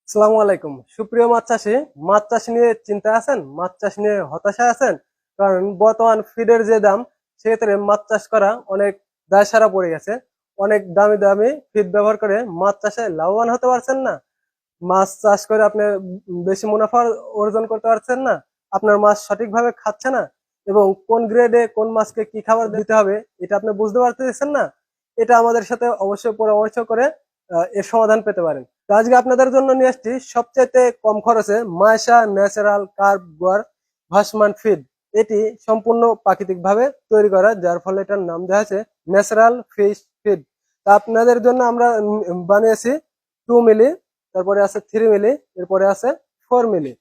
আসসালামু আলাইকুম সুপ্রিয় মাছ চাষ নিয়ে চিন্তা আছেন, মাছ চাষ নিয়ে হতাশা আছেন। কারণ বর্তমান ফিডের যে দাম, সেক্ষেত্রে মাছ চাষ করা অনেক দায়সারা পড়ে গেছে। অনেক দামি দামি ফিড ব্যবহার করে মাছ চাষে লাভবান হতে পারছেন না। মাছ চাষ করে আপনি বেশি মুনাফা অর্জন করতে পারছেন না। আপনার মাছ সঠিকভাবে খাচ্ছে না, এবং কোন গ্রেডে কোন মাছকে কি খাবার দিতে হবে এটা আপনি বুঝতে পারতেছেন না। এটা আমাদের সাথে অবশ্যই পরামর্শ করে এর সমাধান পেতে পারেন। তো আজকে আপনাদের জন্য নিয়ে আসছি সবচাইতে কম খরচে মাইশা ন্যাচারাল কার্বওয়ার ভাসমান ফিড। এটি সম্পূর্ণ প্রাকৃতিক ভাবে তৈরি করা, যার ফলে এটার নাম দেওয়া হয়েছে ন্যাচারাল ফিশ ফিড। তা আপনাদের জন্য আমরা বানিয়েছি 2 মিলি, তারপরে আছে 3 মিলি, এরপরে আছে 4 মিলি।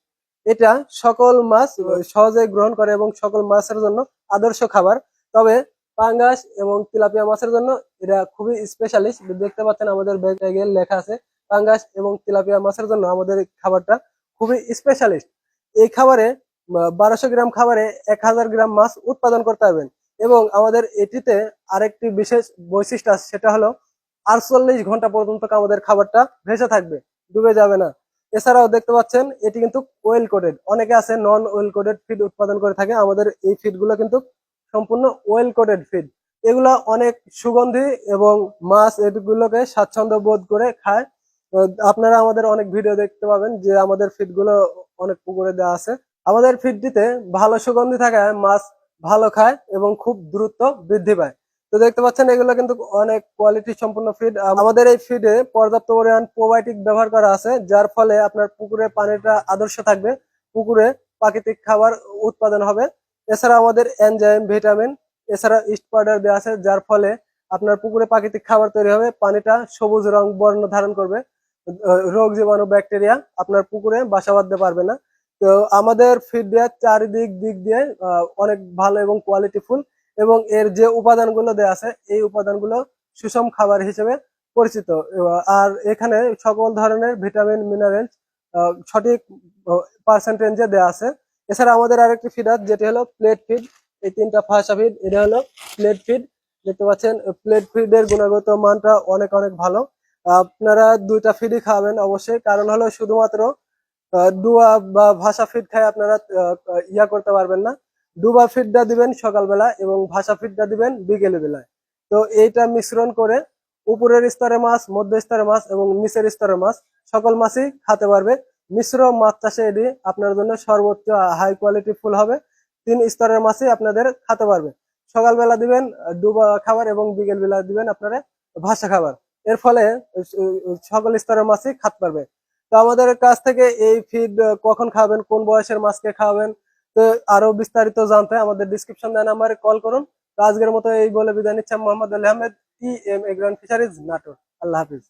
এটা সকল মাছ সহজে গ্রহণ করে এবং সকল মাছের জন্য আদর্শ খাবার। তবে পাঙ্গাস এবং তিলাপিয়া মাছের জন্য এটা খুবই স্পেশালিস্ট। দেখতে পাচ্ছেন আমাদের ব্যাগে লেখা আছে পাঙ্গাস এবং তিলাপিয়া মাছের জন্য আমাদের এই খাবারটা খুবই স্পেশালিস্ট। এই খাবারে 1200 গ্রাম খাবারে 1000 গ্রাম মাছ উৎপাদন করতে পারবেন। এবং আমাদের এটিতে আরেকটি বিশেষ বৈশিষ্ট্য আছে, সেটা হলো 48 ঘন্টা পর্যন্ত আমাদের খাবারটা ভেসে থাকবে, ডুবে যাবে না। এছাড়াও দেখতে পাচ্ছেন এটি কিন্তু ওয়েল কোডেড। অনেকে আছে নন ওয়েল কোডেড ফিড উৎপাদন করে থাকে, আমাদের এই ফিড গুলো কিন্তু সম্পূর্ণ ওয়েল কোডেড ফিড। এগুলা অনেক সুগন্ধি এবং মাছ এগুলোকে স্বাচ্ছন্দ্য বোধ করে খায়। তো আপনারা আমাদের অনেক ভিডিও দেখতে পাবেন যে আমাদের ফিড গুলো অনেক পুকুরে দেওয়া আছে। আমাদের ফিডটিতে ভালো সুগন্ধি থাকায় মাছ ভালো খায় এবং খুব দ্রুত বৃদ্ধি পায়। তো দেখতে পাচ্ছেন এগুলো কিন্তু অনেক কোয়ালিটি সম্পূর্ণ ফিড। আমাদের এই ফিডে পর্যাপ্ত পরিমাণ প্রোবায়োটিক ব্যবহার করা আছে, যার ফলে আপনার পুকুরে পানিটা আদর্শ থাকবে, পুকুরে প্রাকৃতিক খাবার উৎপাদন হবে। এছাড়া আমাদের এনজাইম ভিটামিন, এছাড়া ইস্ট পাউডার দেওয়া আছে, যার ফলে আপনার পুকুরে প্রাকৃতিক খাবার তৈরি হবে, পানিটা সবুজ রং বর্ণ ধারণ করবে। রোগ জীবাণু ব্যাকটেরিয়া আপনার পুকুরে বাসা বাঁধতে পারবে না। তো আমাদের ফিড দেওয়ার চারিদিক দিক দিয়ে অনেক ভালো এবং কোয়ালিটিফুল, এবং এর যে উপাদানগুলো দেওয়া আছে এই উপাদানগুলো সুষম খাবার হিসেবে পরিচিত। আর এখানে সকল ধরনের ভিটামিন মিনারেল সঠিক পার্সেন্টেজে দেওয়া আছে। এছাড়া আমাদের আরেকটি ফিড আছে, যেটি হলো প্লেট ফিড। এই তিনটা ফাঁসা ফিড, এটা হলো প্লেট ফিড। দেখতে পাচ্ছেন প্লেট ফিডের গুণগত মানটা অনেক অনেক ভালো। আপনারা দুইটা ফিডই খাবেন অবশ্যই, কারণ হলো শুধুমাত্র ডুয়া বা ভাসা ফিড খাই আপনারা ইয়া করতে পারবেন না। ডুবা ফিডটা দিবেন সকালবেলা এবং ভাসা ফিডটা দিবেন বিকেল বেলায়। তো এইটা মিশ্রণ করে উপরের স্তরে মাছ, মধ্য স্তরের মাছ এবং নিচের স্তরের মাছ সকল মাছই খেতে পারবে। মিশ্র মাছ চাষে এটি আপনার জন্য সর্বোচ্চ হাই কোয়ালিটি ফুল হবে। 3 স্তরের মাছই আপনাদের খেতে পারবে। সকালবেলা দিবেন ডুবা খাবার এবং বিকেল বেলা দিবেন আপনারা ভাসা খাবার। এর ফলে সকল স্তরের মাছই খেতে পারবে। তো আমাদের কাছ থেকে এই ফিড কখন খাবেন, কোন বয়সের মাছকে খাওয়াবেন, তো আরো বিস্তারিত জানতে আমাদের ডিসক্রিপশন দেওয়া নাম্বারে কল করুন। তো আজকের মতো এই বলে বিদায় নিচ্ছি, মোহাম্মদ আলী আহমেদ, টি এম এগ্রান ফিশারিজ, নাটোর। আল্লাহ হাফিজ।